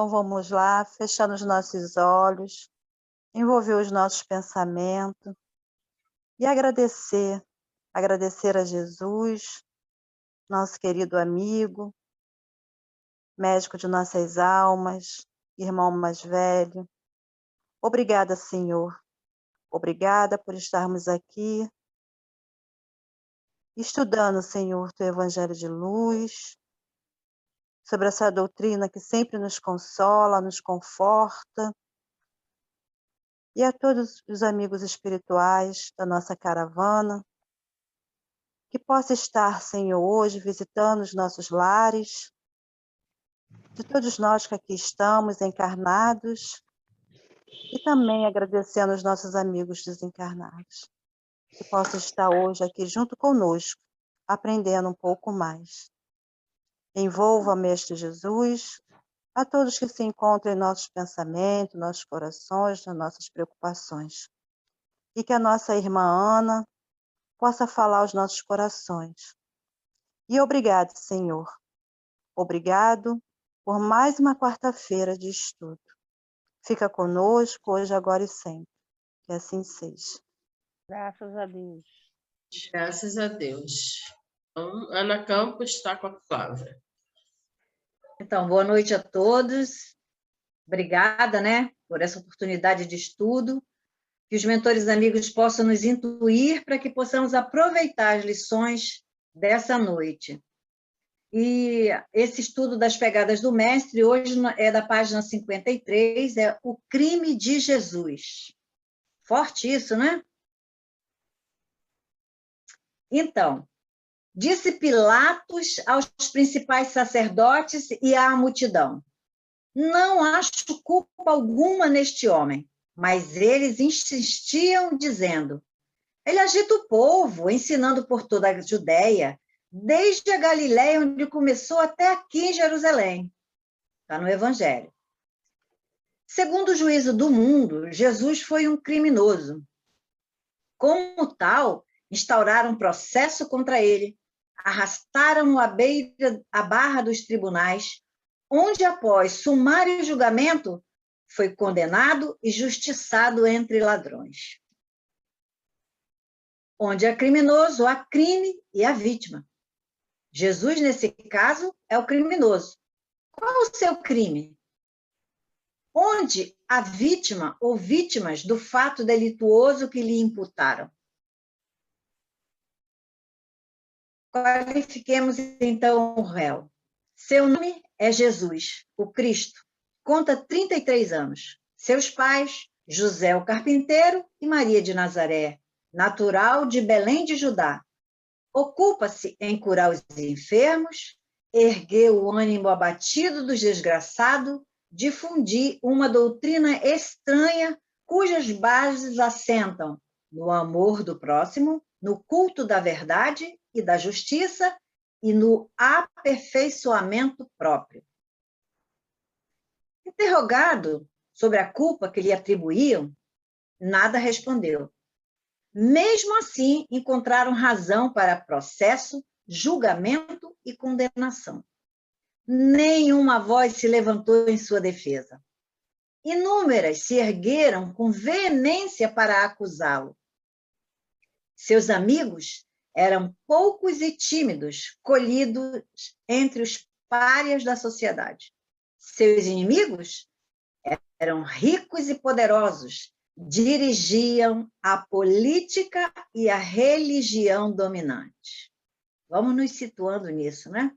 Então vamos lá, fechando os nossos olhos, envolver os nossos pensamentos e agradecer a Jesus, nosso querido amigo, médico de nossas almas, irmão mais velho. Obrigada, Senhor. Obrigada por estarmos aqui estudando, Senhor, teu Evangelho de luz, sobre essa doutrina que sempre nos consola, nos conforta, e a todos os amigos espirituais da nossa caravana, que possa estar, Senhor, hoje visitando os nossos lares, de todos nós que aqui estamos encarnados, e também agradecendo os nossos amigos desencarnados, que possa estar hoje aqui junto conosco, aprendendo um pouco mais. Envolva, Mestre Jesus, a todos que se encontram em nossos pensamentos, nossos corações, nas nossas preocupações. E que a nossa irmã Ana possa falar aos nossos corações. E obrigado, Senhor. Obrigado por mais uma quarta-feira de estudo. Fica conosco hoje, agora e sempre. Que assim seja. Graças a Deus. Graças a Deus. Então, Ana Campos está com a Flávia. Então, boa noite a todos. Obrigada, por essa oportunidade de estudo. Que os mentores amigos possam nos intuir para que possamos aproveitar as lições dessa noite. E esse estudo das pegadas do mestre, hoje é da página 53, é o crime de Jesus. Forte isso, né? Então, disse Pilatos aos principais sacerdotes e à multidão: não acho culpa alguma neste homem. Mas eles insistiam, dizendo: ele agita o povo, ensinando por toda a Judéia, desde a Galiléia, onde começou, até aqui em Jerusalém. Está no Evangelho. Segundo o juízo do mundo, Jesus foi um criminoso. Como tal, instauraram um processo contra ele, arrastaram-no à barra dos tribunais, onde, após sumário julgamento, foi condenado e justiçado entre ladrões. Onde é criminoso, há crime e a vítima. Jesus, nesse caso, é o criminoso. Qual o seu crime? Onde a vítima ou vítimas do fato delituoso que lhe imputaram? Qualifiquemos, então, o réu. Seu nome é Jesus, o Cristo. Conta 33 anos. Seus pais, José o carpinteiro e Maria de Nazaré, natural de Belém de Judá. Ocupa-se em curar os enfermos, erguer o ânimo abatido dos desgraçados, difundir uma doutrina estranha cujas bases assentam no amor do próximo, no culto da verdade e da justiça e no aperfeiçoamento próprio. Interrogado sobre a culpa que lhe atribuíam, nada respondeu. Mesmo assim, encontraram razão para processo, julgamento e condenação. Nenhuma voz se levantou em sua defesa. Inúmeras se ergueram com veemência para acusá-lo. Seus amigos eram poucos e tímidos, colhidos entre os párias da sociedade. Seus inimigos eram ricos e poderosos, dirigiam a política e a religião dominante. Vamos nos situando nisso, né?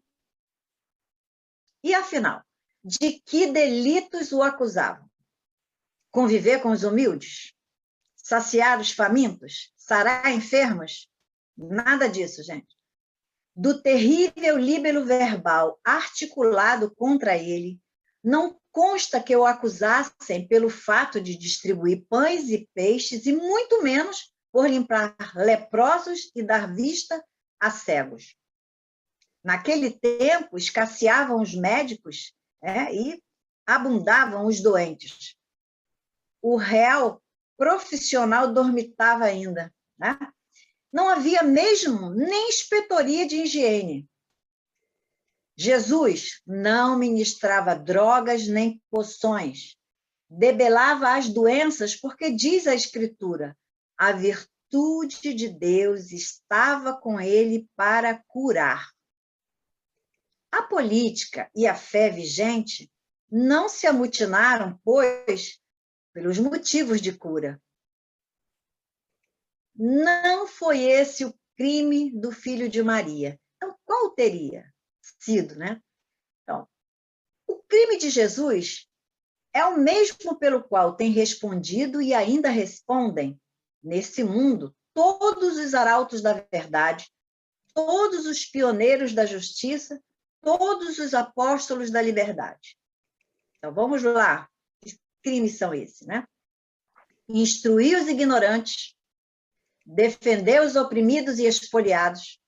E, afinal, de que delitos o acusavam? Conviver com os humildes? Saciar os famintos? Sarar enfermos? Nada disso, gente. Do terrível líbelo verbal articulado contra ele, não consta que o acusassem pelo fato de distribuir pães e peixes, e muito menos por limpar leprosos e dar vista a cegos. Naquele tempo, escasseavam os médicos e abundavam os doentes. O réu profissional dormitava ainda. Não havia mesmo nem inspetoria de higiene. Jesus não ministrava drogas nem poções, debelava as doenças, porque diz a Escritura, a virtude de Deus estava com ele para curar. A política e a fé vigente não se amotinaram, pois, pelos motivos de cura. Não foi esse o crime do filho de Maria. Então, qual teria sido, né? Então, o crime de Jesus é o mesmo pelo qual tem respondido e ainda respondem, nesse mundo, todos os arautos da verdade, todos os pioneiros da justiça, todos os apóstolos da liberdade. Então, vamos lá. Que crimes são esses, né? Instruir os ignorantes, defender os oprimidos e expoliados,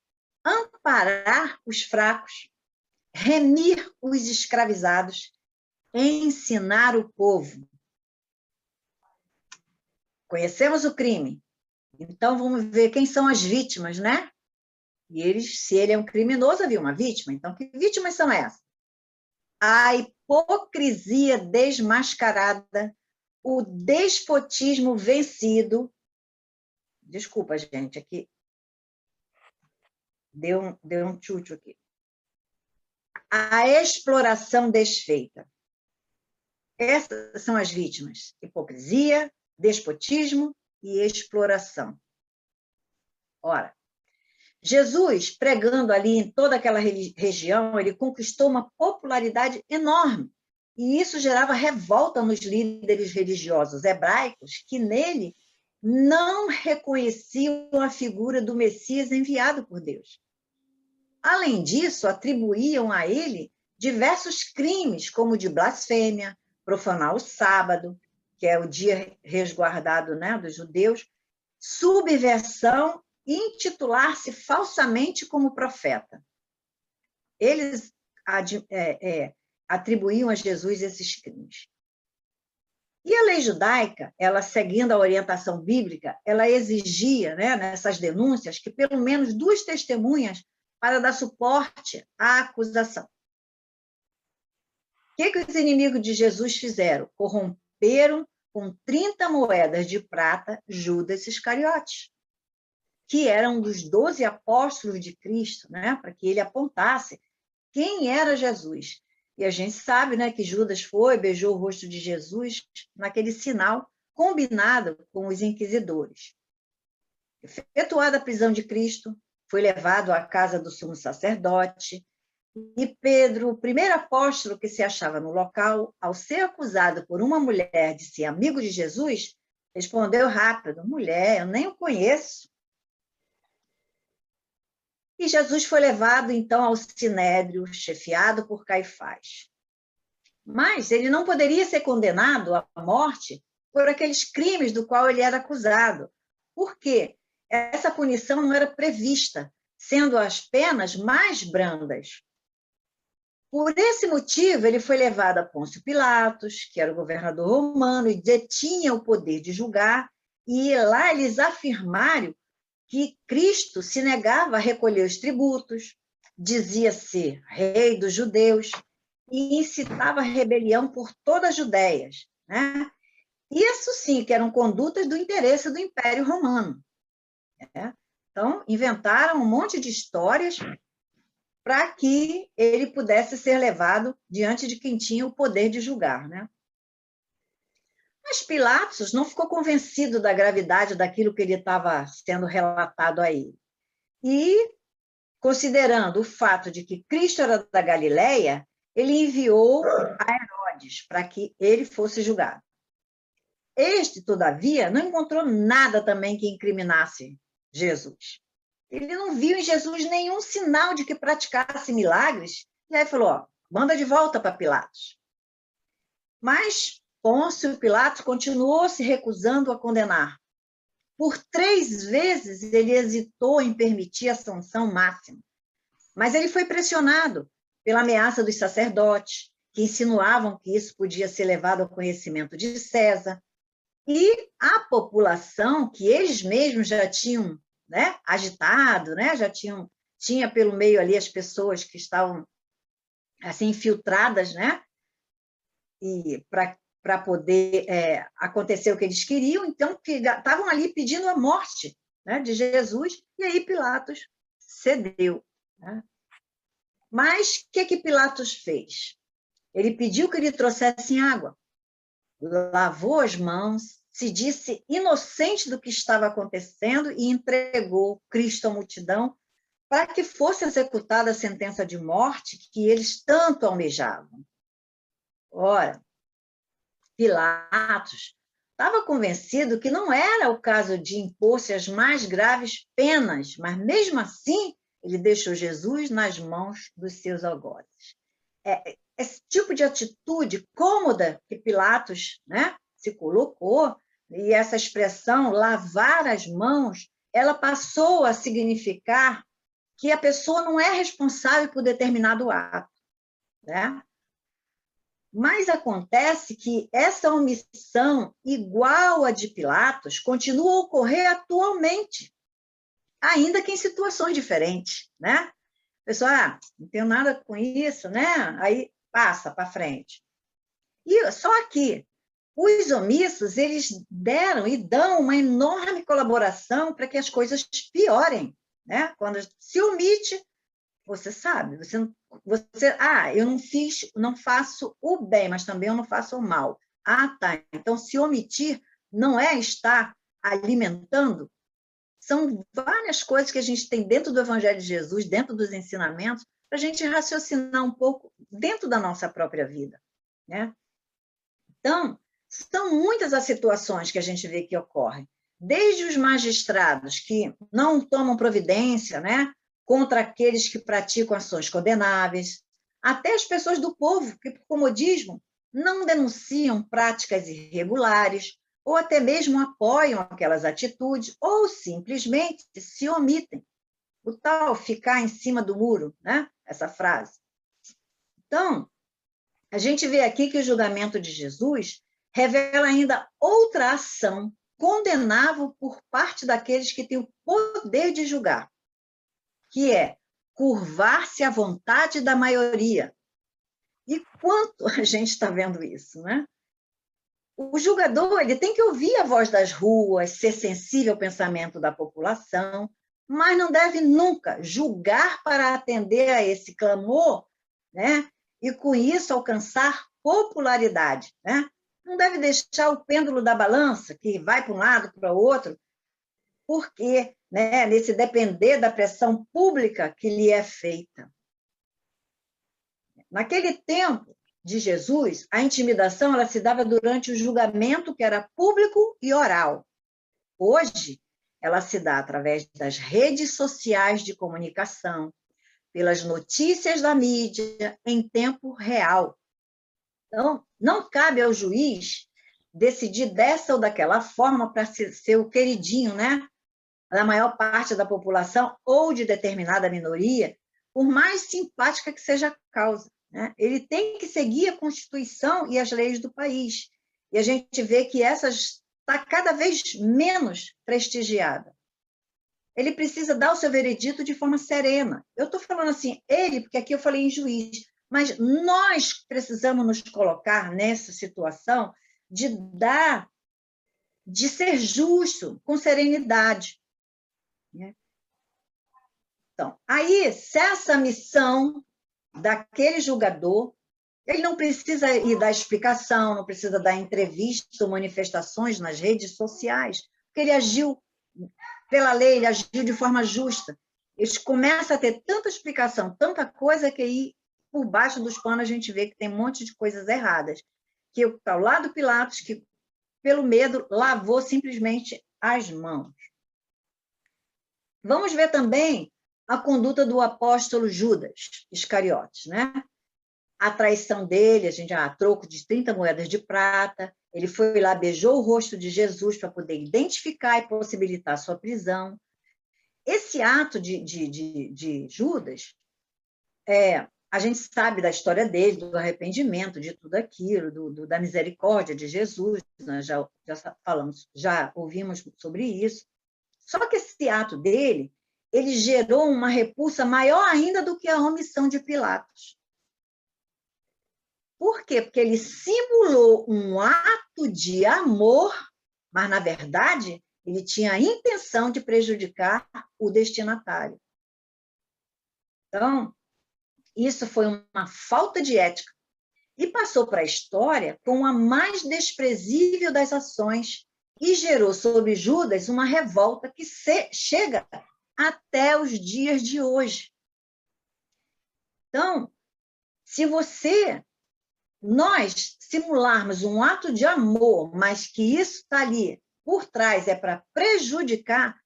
amparar os fracos, remir os escravizados, ensinar o povo. Conhecemos o crime, então vamos ver quem são as vítimas, né? E eles, se ele é um criminoso, havia uma vítima. Então, que vítimas são essas? A hipocrisia desmascarada, o despotismo vencido. Desculpa, gente, aqui deu um tchutchu aqui. A exploração desfeita. Essas são as vítimas: hipocrisia, despotismo e exploração. Ora, Jesus, pregando ali em toda aquela região, ele conquistou uma popularidade enorme, e isso gerava revolta nos líderes religiosos hebraicos, que nele não reconheciam a figura do Messias enviado por Deus. Além disso, atribuíam a ele diversos crimes, como o de blasfêmia, profanar o sábado, que é o dia resguardado, né, dos judeus, subversão e intitular-se falsamente como profeta. Eles atribuíam a Jesus esses crimes. E a lei judaica, ela seguindo a orientação bíblica, ela exigia, né, nessas denúncias, que pelo menos 2 testemunhas para dar suporte à acusação. O que os inimigos de Jesus fizeram? Corromperam com 30 moedas de prata Judas Iscariotes, que era um dos 12 apóstolos de Cristo, né, para que ele apontasse quem era Jesus. E a gente sabe, né, que Judas foi, beijou o rosto de Jesus naquele sinal combinado com os inquisidores. Efetuada a prisão de Cristo, foi levado à casa do sumo sacerdote, e Pedro, o primeiro apóstolo que se achava no local, ao ser acusado por uma mulher de ser amigo de Jesus, respondeu rápido: mulher, eu nem o conheço. E Jesus foi levado, então, ao Sinédrio, chefiado por Caifás. Mas ele não poderia ser condenado à morte por aqueles crimes do qual ele era acusado. Por quê? Essa punição não era prevista, sendo as penas mais brandas. Por esse motivo, ele foi levado a Pôncio Pilatos, que era o governador romano e detinha o poder de julgar, e lá eles afirmaram que Cristo se negava a recolher os tributos, dizia ser rei dos judeus e incitava a rebelião por toda a Judéia, né? Isso sim, que eram condutas do interesse do Império Romano. Né? Então, inventaram um monte de histórias para que ele pudesse ser levado diante de quem tinha o poder de julgar, né? Mas Pilatos não ficou convencido da gravidade daquilo que ele estava sendo relatado a ele. E, considerando o fato de que Cristo era da Galileia, ele enviou a Herodes para que ele fosse julgado. Este, todavia, não encontrou nada também que incriminasse Jesus. Ele não viu em Jesus nenhum sinal de que praticasse milagres, e aí falou: manda de volta para Pilatos. Mas Pôncio Pilatos continuou se recusando a condenar. Por 3 vezes ele hesitou em permitir a sanção máxima, mas ele foi pressionado pela ameaça dos sacerdotes, que insinuavam que isso podia ser levado ao conhecimento de César, e a população, que eles mesmos já tinham, né, agitado, né, já tinha pelo meio ali as pessoas que estavam assim, infiltradas, né? E para poder acontecer o que eles queriam, então estavam ali pedindo a morte, né, de Jesus, e aí Pilatos cedeu, né? Mas o que Pilatos fez? Ele pediu que lhe trouxessem água, lavou as mãos, se disse inocente do que estava acontecendo e entregou Cristo à multidão para que fosse executada a sentença de morte que eles tanto almejavam. Ora, Pilatos estava convencido que não era o caso de impor-se as mais graves penas, mas mesmo assim ele deixou Jesus nas mãos dos seus algozes. Esse tipo de atitude cômoda que Pilatos, né, se colocou, e essa expressão lavar as mãos, ela passou a significar que a pessoa não é responsável por determinado ato, né? Mas acontece que essa omissão, igual a de Pilatos, continua a ocorrer atualmente, ainda que em situações diferentes, né? A pessoa, não tenho nada com isso, né? Aí passa para frente. E só aqui, os omissos, eles deram e dão uma enorme colaboração para que as coisas piorem, né? Quando se omite, você sabe, eu não faço o bem, mas também eu não faço o mal. Ah, tá. Então, se omitir não é estar alimentando. São várias coisas que a gente tem dentro do Evangelho de Jesus, dentro dos ensinamentos, para a gente raciocinar um pouco dentro da nossa própria vida, né? Então, são muitas as situações que a gente vê que ocorrem. Desde os magistrados que não tomam providência, né, contra aqueles que praticam ações condenáveis, até as pessoas do povo que, por comodismo, não denunciam práticas irregulares, ou até mesmo apoiam aquelas atitudes, ou simplesmente se omitem. O tal ficar em cima do muro, né? Essa frase. Então, a gente vê aqui que o julgamento de Jesus revela ainda outra ação condenável por parte daqueles que têm o poder de julgar, que é curvar-se à vontade da maioria. E quanto a gente está vendo isso, né? O julgador ele tem que ouvir a voz das ruas, ser sensível ao pensamento da população, mas não deve nunca julgar para atender a esse clamor, né? E com isso alcançar popularidade, né? Não deve deixar o pêndulo da balança, que vai para um lado, para o outro, porque, né, nesse depender da pressão pública que lhe é feita. Naquele tempo de Jesus, a intimidação ela se dava durante o julgamento, que era público e oral. Hoje, ela se dá através das redes sociais de comunicação, pelas notícias da mídia em tempo real. Então, não cabe ao juiz decidir dessa ou daquela forma para ser o queridinho, né, da maior parte da população ou de determinada minoria, por mais simpática que seja a causa, né? Ele tem que seguir a Constituição e as leis do país. E a gente vê que essas está cada vez menos prestigiada. Ele precisa dar o seu veredito de forma serena. Eu estou falando assim, ele, porque aqui eu falei em juiz, mas nós precisamos nos colocar nessa situação de ser justo, com serenidade. Então, aí, se essa missão daquele julgador, ele não precisa ir dar explicação, não precisa dar entrevista ou manifestações nas redes sociais, porque ele agiu pela lei, ele agiu de forma justa. Ele começa a ter tanta explicação, tanta coisa, que aí, por baixo dos panos, a gente vê que tem um monte de coisas erradas. Que está ao lado do Pilatos, que, pelo medo, lavou simplesmente as mãos. Vamos ver também a conduta do apóstolo Judas Iscariotes, né? A traição dele, a troco de 30 moedas de prata, ele foi lá, beijou o rosto de Jesus para poder identificar e possibilitar a sua prisão. Esse ato de Judas, a gente sabe da história dele, do arrependimento, de tudo aquilo, da misericórdia de Jesus, nós já falamos, já ouvimos sobre isso. Só que esse ato dele, ele gerou uma repulsa maior ainda do que a omissão de Pilatos. Por quê? Porque ele simulou um ato de amor, mas, na verdade, ele tinha a intenção de prejudicar o destinatário. Então, isso foi uma falta de ética e passou para a história como a mais desprezível das ações e gerou sobre Judas uma revolta que chega até os dias de hoje. Então, se nós simularmos um ato de amor, mas que isso está ali por trás, é para prejudicar,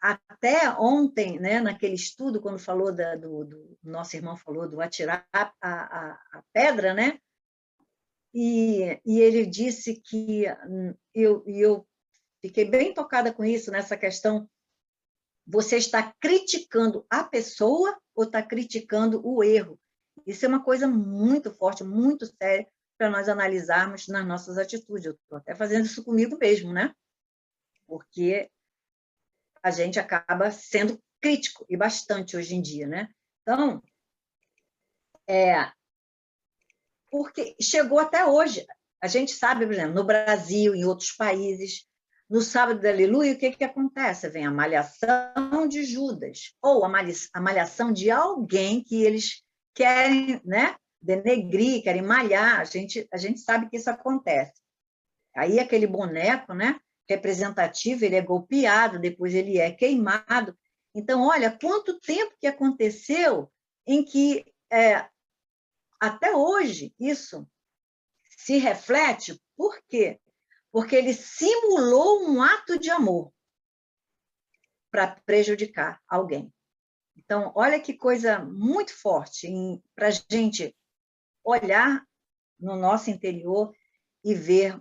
até ontem, né, naquele estudo, quando falou do nosso irmão falou do atirar a pedra, né? E ele disse que eu fiquei bem tocada com isso, nessa questão. Você está criticando a pessoa ou está criticando o erro? Isso é uma coisa muito forte, muito séria, para nós analisarmos nas nossas atitudes. Eu estou até fazendo isso comigo mesmo, né? Porque a gente acaba sendo crítico, e bastante hoje em dia, né? Então, porque chegou até hoje. A gente sabe, por exemplo, no Brasil, em outros países, no sábado da Aleluia, o que acontece? Vem a malhação de Judas, ou a malhação de alguém que eles querem, né, denegrir, querem malhar. A gente sabe que isso acontece. Aí aquele boneco, né, representativo, ele é golpeado, depois ele é queimado. Então, olha, quanto tempo que aconteceu em que, até hoje, isso se reflete. Por quê? Porque ele simulou um ato de amor para prejudicar alguém. Então, olha que coisa muito forte para a gente olhar no nosso interior e ver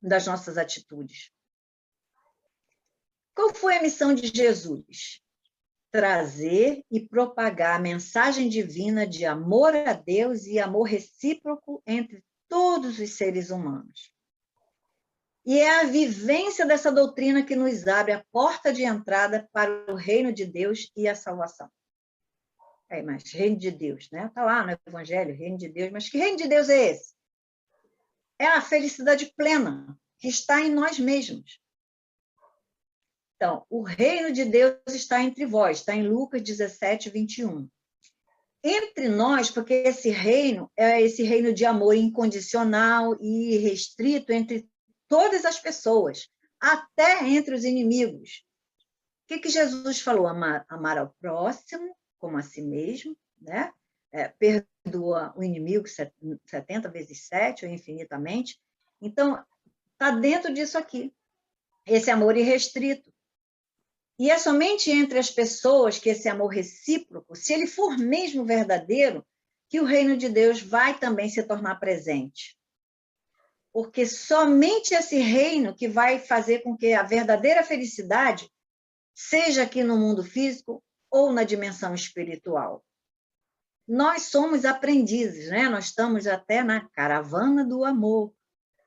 das nossas atitudes. Qual foi a missão de Jesus? Trazer e propagar a mensagem divina de amor a Deus e amor recíproco entre todos os seres humanos. E é a vivência dessa doutrina que nos abre a porta de entrada para o reino de Deus e a salvação. Mas reino de Deus, né? Está lá no Evangelho, reino de Deus, mas que reino de Deus é esse? É a felicidade plena que está em nós mesmos. Então, o reino de Deus está entre vós, está em Lucas 17, 21. Entre nós, porque esse reino é esse reino de amor incondicional e irrestrito entre todas as pessoas, até entre os inimigos. O que Jesus falou? Amar ao próximo como a si mesmo, né? Perdoa o inimigo 70 vezes 7, ou infinitamente. Então, está dentro disso aqui, esse amor irrestrito. E é somente entre as pessoas que esse amor recíproco, se ele for mesmo verdadeiro, que o reino de Deus vai também se tornar presente. Porque somente esse reino que vai fazer com que a verdadeira felicidade seja aqui no mundo físico ou na dimensão espiritual. Nós somos aprendizes, né? Nós estamos até na caravana do amor.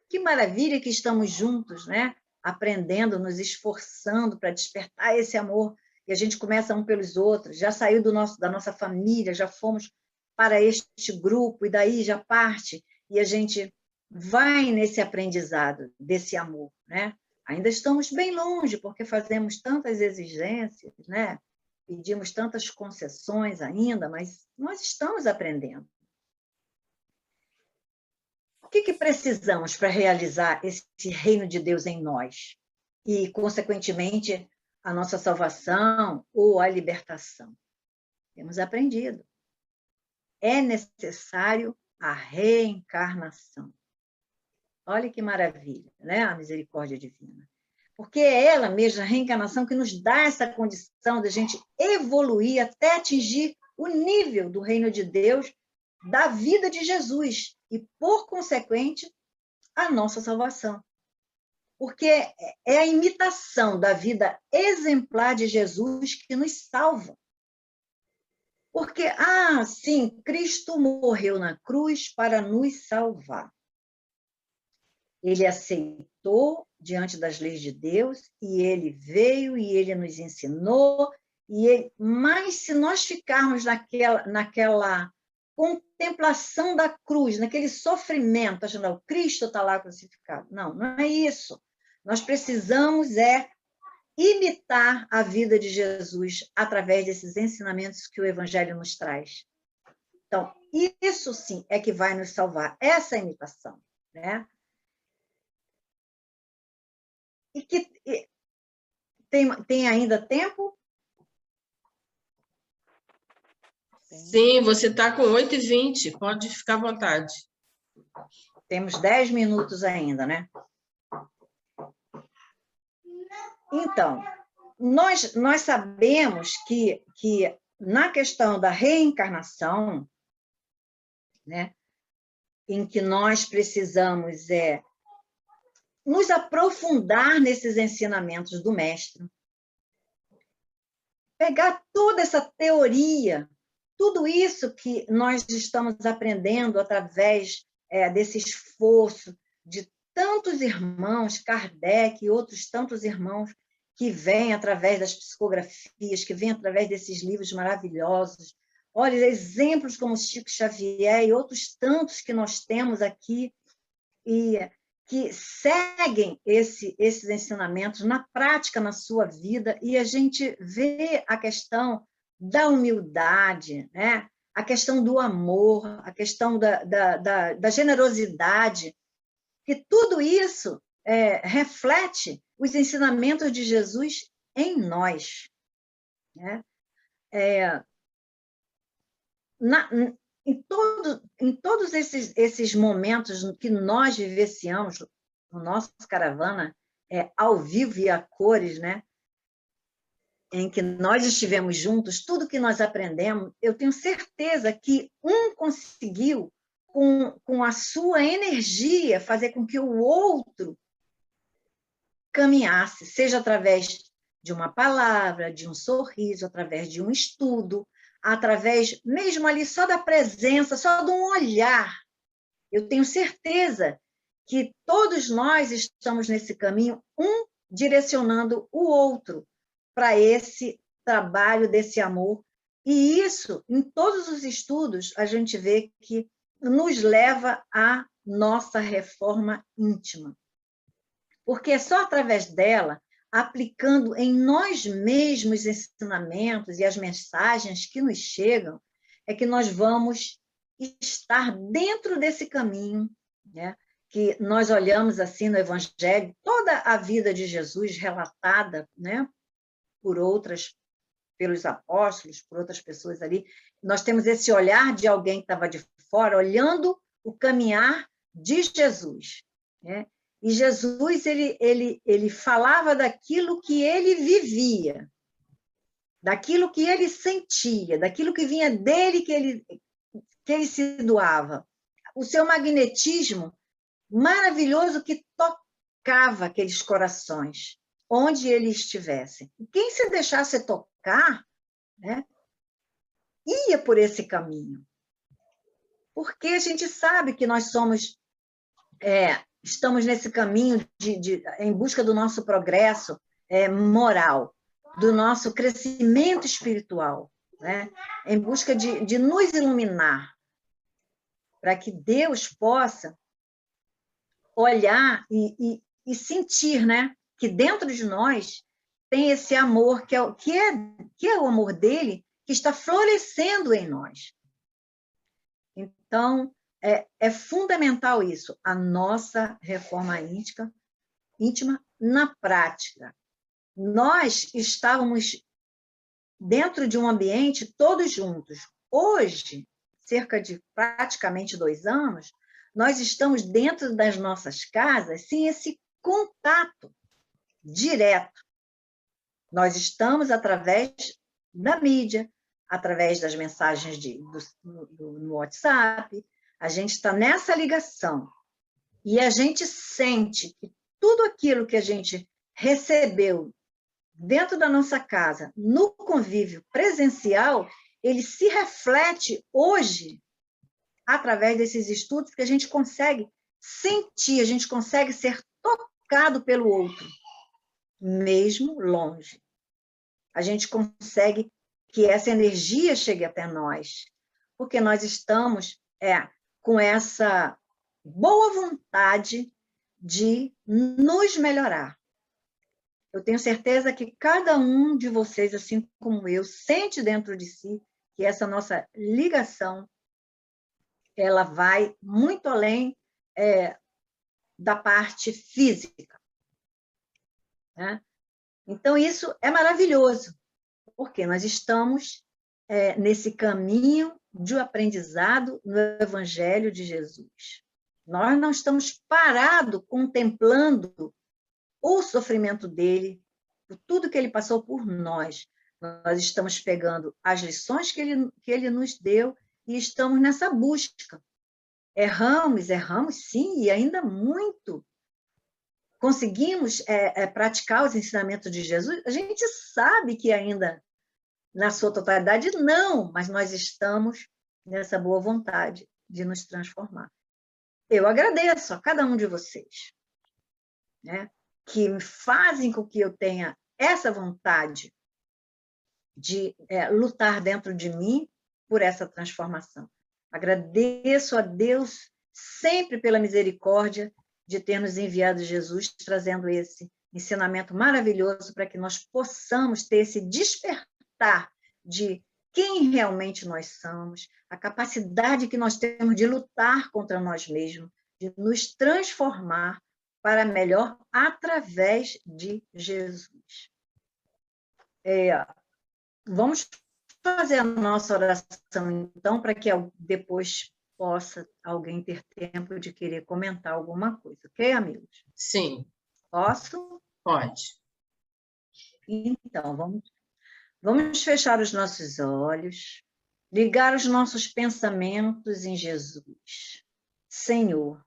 Que maravilha que estamos juntos, né? Aprendendo, nos esforçando para despertar esse amor. E a gente começa um pelos outros. Já saiu da nossa família, já fomos para este grupo, e daí já parte, e a gente vai nesse aprendizado desse amor, né? Ainda estamos bem longe, porque fazemos tantas exigências, né? Pedimos tantas concessões ainda, mas nós estamos aprendendo. O que precisamos para realizar esse reino de Deus em nós? E, consequentemente, a nossa salvação ou a libertação? Temos aprendido. É necessário a reencarnação. Olha que maravilha, né? A misericórdia divina. Porque é ela mesma, a reencarnação, que nos dá essa condição de a gente evoluir até atingir o nível do reino de Deus, da vida de Jesus, e, por consequente, a nossa salvação. Porque é a imitação da vida exemplar de Jesus que nos salva. Porque, sim, Cristo morreu na cruz para nos salvar. Ele aceitou diante das leis de Deus, e ele veio, e ele nos ensinou, mas se nós ficarmos naquela contemplação da cruz, naquele sofrimento, achando, o Cristo está lá crucificado. Não, não é isso. Nós precisamos imitar a vida de Jesus através desses ensinamentos que o Evangelho nos traz. Então, isso sim é que vai nos salvar, essa imitação, né? Tem ainda tempo? Sim, você está com 8h20, pode ficar à vontade. Temos 10 minutos ainda, né? Então, nós sabemos que na questão da reencarnação, né, em que nós precisamos nos aprofundar nesses ensinamentos do mestre, pegar toda essa teoria, tudo isso que nós estamos aprendendo através desse esforço de tantos irmãos, Kardec e outros tantos irmãos que vêm através das psicografias, que vêm através desses livros maravilhosos. Olha, exemplos como Chico Xavier e outros tantos que nós temos aqui, e que seguem esses ensinamentos na prática, na sua vida, e a gente vê a questão da humildade, né? A questão do amor, a questão da generosidade, que tudo isso reflete os ensinamentos de Jesus em nós, né? Em todos esses momentos que nós vivenciamos no nosso caravana, ao vivo e a cores, né? Em que nós estivemos juntos, tudo que nós aprendemos, eu tenho certeza que um conseguiu, com a sua energia, fazer com que o outro caminhasse, seja através de uma palavra, de um sorriso, através de um estudo, através mesmo ali só da presença, só de um olhar. Eu tenho certeza que todos nós estamos nesse caminho, um direcionando o outro para esse trabalho desse amor. E isso, em todos os estudos, a gente vê que nos leva à nossa reforma íntima. Porque é só através dela, aplicando em nós mesmos os ensinamentos e as mensagens que nos chegam, é que nós vamos estar dentro desse caminho, né? Que nós olhamos assim no Evangelho, toda a vida de Jesus relatada, né? Pelos apóstolos, por outras pessoas ali, nós temos esse olhar de alguém que estava de fora, olhando o caminhar de Jesus, né? E Jesus, ele falava daquilo que ele vivia, daquilo que ele sentia, daquilo que vinha dele, que ele se doava. O seu magnetismo maravilhoso que tocava aqueles corações, onde ele estivesse. E quem se deixasse tocar, né, ia por esse caminho. Porque a gente sabe que nós estamos nesse caminho em busca do nosso progresso moral, do nosso crescimento espiritual, né? Em busca de nos iluminar, para que Deus possa olhar e sentir, né? Que dentro de nós tem esse amor que é o amor dele, que está florescendo em nós. Então, é fundamental isso, a nossa reforma íntima na prática. Nós estávamos dentro de um ambiente todos juntos. Hoje, cerca de praticamente 2 anos, nós estamos dentro das nossas casas sem esse contato direto. Nós estamos através da mídia, através das mensagens no WhatsApp, a gente está nessa ligação e a gente sente que tudo aquilo que a gente recebeu dentro da nossa casa, no convívio presencial, ele se reflete hoje através desses estudos que a gente consegue sentir, a gente consegue ser tocado pelo outro, mesmo longe. A gente consegue que essa energia chegue até nós, porque nós estamos com essa boa vontade de nos melhorar. Eu tenho certeza que cada um de vocês, assim como eu, sente dentro de si que essa nossa ligação, ela vai muito além da parte física, né? Então, isso é maravilhoso, porque nós estamos nesse caminho de aprendizado no Evangelho de Jesus. Nós não estamos parados contemplando o sofrimento dele, por tudo que ele passou por nós. Nós estamos pegando as lições que ele nos deu e estamos nessa busca. Erramos sim, e ainda muito. Conseguimos praticar os ensinamentos de Jesus? A gente sabe que ainda, na sua totalidade, não, mas nós estamos nessa boa vontade de nos transformar. Eu agradeço a cada um de vocês, né, que fazem com que eu tenha essa vontade de lutar dentro de mim por essa transformação. Agradeço a Deus sempre pela misericórdia de ter nos enviado Jesus, trazendo esse ensinamento maravilhoso para que nós possamos ter esse despertar de quem realmente nós somos, a capacidade que nós temos de lutar contra nós mesmos, de nos transformar para melhor através de Jesus. Vamos fazer a nossa oração, então, para que depois possa alguém ter tempo de querer comentar alguma coisa. Ok, amigos? Sim. Posso? Pode. Então, vamos fechar os nossos olhos, ligar os nossos pensamentos em Jesus. Senhor,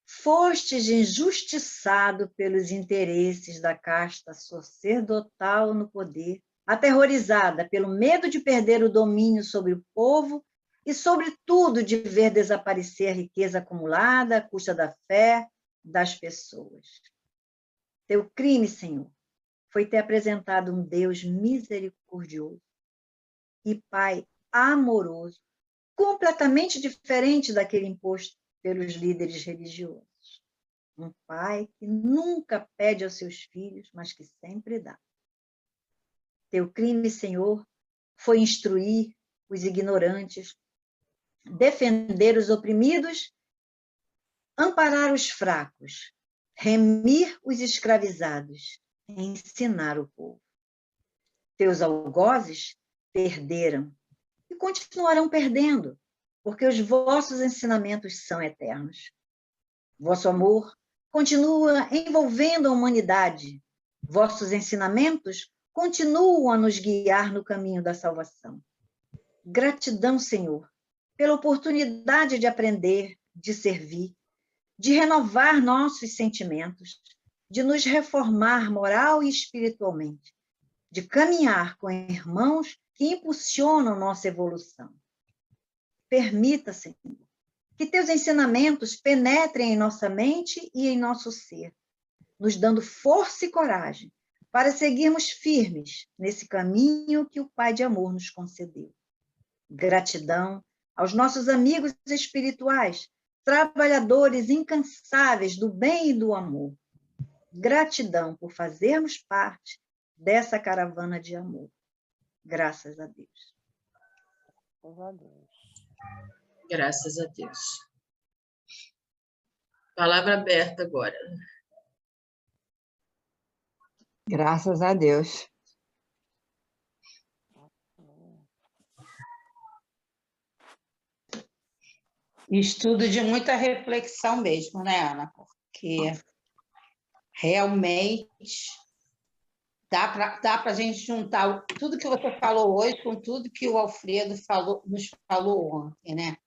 fostes injustiçado pelos interesses da casta sacerdotal no poder, aterrorizada pelo medo de perder o domínio sobre o povo e, sobretudo, de ver desaparecer a riqueza acumulada à custa da fé das pessoas. Teu crime, Senhor, foi ter apresentado um Deus misericordioso e Pai amoroso, completamente diferente daquele imposto pelos líderes religiosos. Um Pai que nunca pede aos seus filhos, mas que sempre dá. Teu crime, Senhor, foi instruir os ignorantes, defender os oprimidos, amparar os fracos, remir os escravizados, ensinar o povo. Teus algozes perderam e continuarão perdendo, porque os vossos ensinamentos são eternos. Vosso amor continua envolvendo a humanidade. Vossos ensinamentos continuam a nos guiar no caminho da salvação. Gratidão, Senhor, pela oportunidade de aprender, de servir, de renovar nossos sentimentos, de nos reformar moral e espiritualmente, de caminhar com irmãos que impulsionam nossa evolução. Permita, Senhor, que teus ensinamentos penetrem em nossa mente e em nosso ser, nos dando força e coragem para seguirmos firmes nesse caminho que o Pai de amor nos concedeu. Gratidão aos nossos amigos espirituais, trabalhadores incansáveis do bem e do amor. Gratidão por fazermos parte dessa caravana de amor. Graças a Deus. Graças a Deus. Palavra aberta agora. Graças a Deus. Estudo de muita reflexão mesmo, né, Ana? Porque realmente dá para a gente juntar tudo que você falou hoje com tudo que o Alfredo nos falou ontem, né?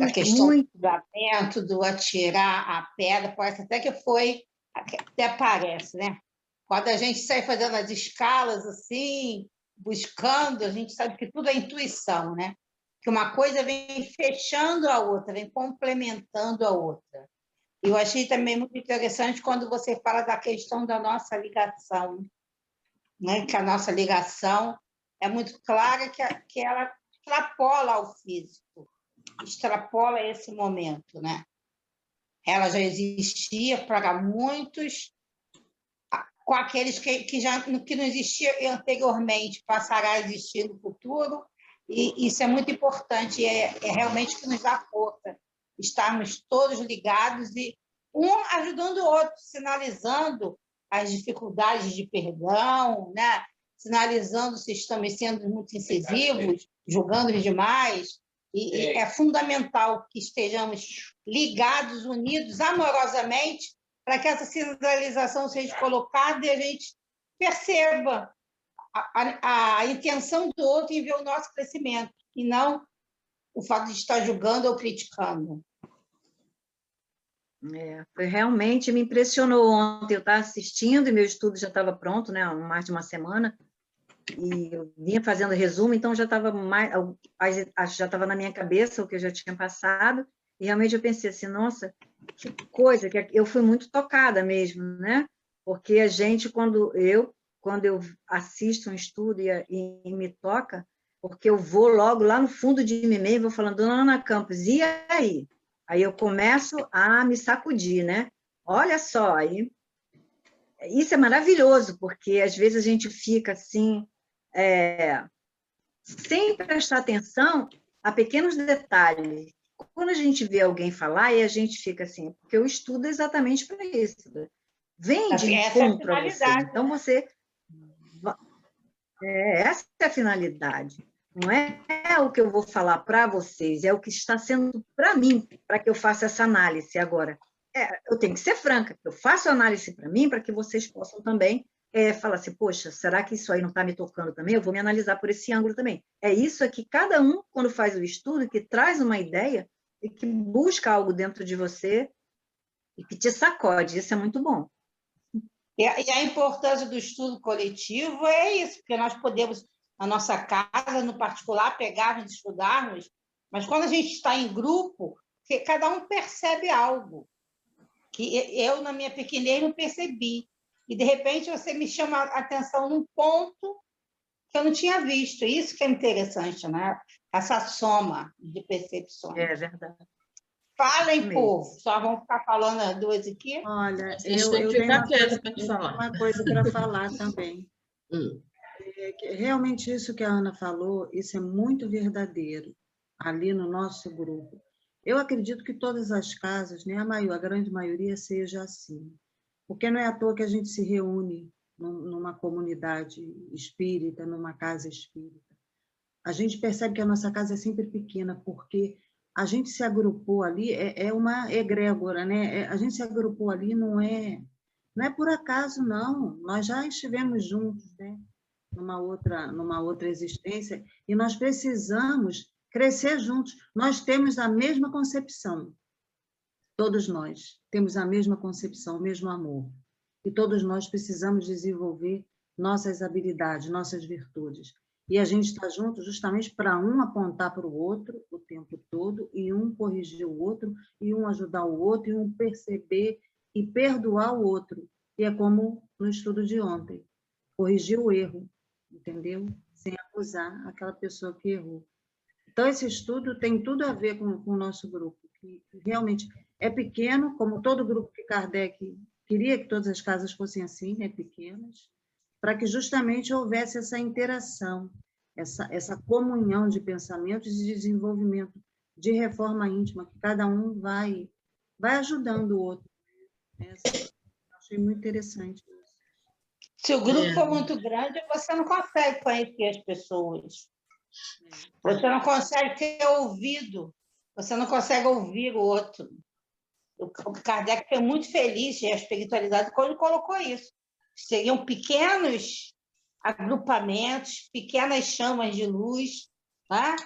A questão do julgamento, do atirar a pedra, parece até que foi, até parece, né? Quando a gente sai fazendo as escalas assim, buscando, a gente sabe que tudo é intuição, né? Que uma coisa vem fechando a outra, vem complementando a outra. Eu achei também muito interessante quando você fala da questão da nossa ligação, né? Que a nossa ligação é muito clara, que ela extrapola ao físico. extrapola esse momento, né? Ela já existia para muitos, com aqueles que não existia anteriormente, passará a existir no futuro, e isso é muito importante, é realmente que nos dá força, estarmos todos ligados e um ajudando o outro, sinalizando as dificuldades de perdão, né? Sinalizando se estamos sendo muito incisivos, julgando demais, e é fundamental que estejamos ligados, unidos amorosamente, para que essa sinalização seja colocada e a gente perceba a intenção do outro em ver o nosso crescimento, e não o fato de estar julgando ou criticando. Foi realmente, me impressionou ontem, eu estava assistindo e meu estudo já estava pronto, né, há mais de uma semana, e eu vinha fazendo resumo, então já estava já estava na minha cabeça o que eu já tinha passado, e realmente eu pensei assim, nossa, que coisa, que eu fui muito tocada mesmo, né? Porque a gente, quando eu assisto um estudo e me toca, porque eu vou logo lá no fundo de mim mesmo, vou falando, dona Ana Campos, e aí? Aí eu começo a me sacudir, né? Olha só, aí isso é maravilhoso, porque às vezes a gente fica assim, sem prestar atenção a pequenos detalhes. Quando a gente vê alguém falar, e a gente fica assim, porque eu estudo exatamente para isso. Vem de encontro a você. Então, você... essa é a finalidade. Não é o que eu vou falar para vocês, é o que está sendo para mim, para que eu faça essa análise agora. Eu tenho que ser franca, eu faço análise para mim, para que vocês possam também falar assim, poxa, será que isso aí não está me tocando também? Eu vou me analisar por esse ângulo também. É isso que cada um, quando faz o estudo, que traz uma ideia e que busca algo dentro de você e que te sacode, isso é muito bom. E a importância do estudo coletivo é isso, porque nós podemos, na nossa casa, no particular, pegarmos e estudarmos, mas quando a gente está em grupo, cada um percebe algo que eu, na minha pequenez, não percebi. E, de repente, você me chama a atenção num ponto que eu não tinha visto. Isso que é interessante, né? Essa soma de percepções. É verdade. Falem, povo. Só vão ficar falando as duas aqui? Olha, eu tenho uma coisa para falar também. Realmente isso que a Ana falou, isso é muito verdadeiro ali no nosso grupo. Eu acredito que todas as casas, né, a grande maioria seja assim. Porque não é à toa que a gente se reúne numa comunidade espírita, numa casa espírita. A gente percebe que a nossa casa é sempre pequena, porque a gente se agrupou ali, é uma egrégora, né? A gente se agrupou ali, não é por acaso, não. Nós já estivemos juntos, né? Numa outra existência, e nós precisamos crescer juntos. Nós temos a mesma concepção. Todos nós temos a mesma concepção, o mesmo amor. E todos nós precisamos desenvolver nossas habilidades, nossas virtudes. E a gente está junto justamente para um apontar para o outro o tempo todo, e um corrigir o outro, e um ajudar o outro, e um perceber e perdoar o outro. E é como no estudo de ontem, corrigir o erro, entendeu? Sem acusar aquela pessoa que errou. Então, esse estudo tem tudo a ver com o nosso grupo, que realmente é pequeno, como todo grupo que Kardec queria que todas as casas fossem assim, né, pequenas, para que justamente houvesse essa interação, essa comunhão de pensamentos e de desenvolvimento de reforma íntima, que cada um vai ajudando o outro. Achei muito interessante isso. Se o grupo for muito grande, você não consegue conhecer as pessoas. Você não consegue ter ouvido. Você não consegue ouvir o outro. O Kardec foi muito feliz, e a espiritualidade, quando ele colocou isso. Seriam pequenos agrupamentos, pequenas chamas de luz, tá?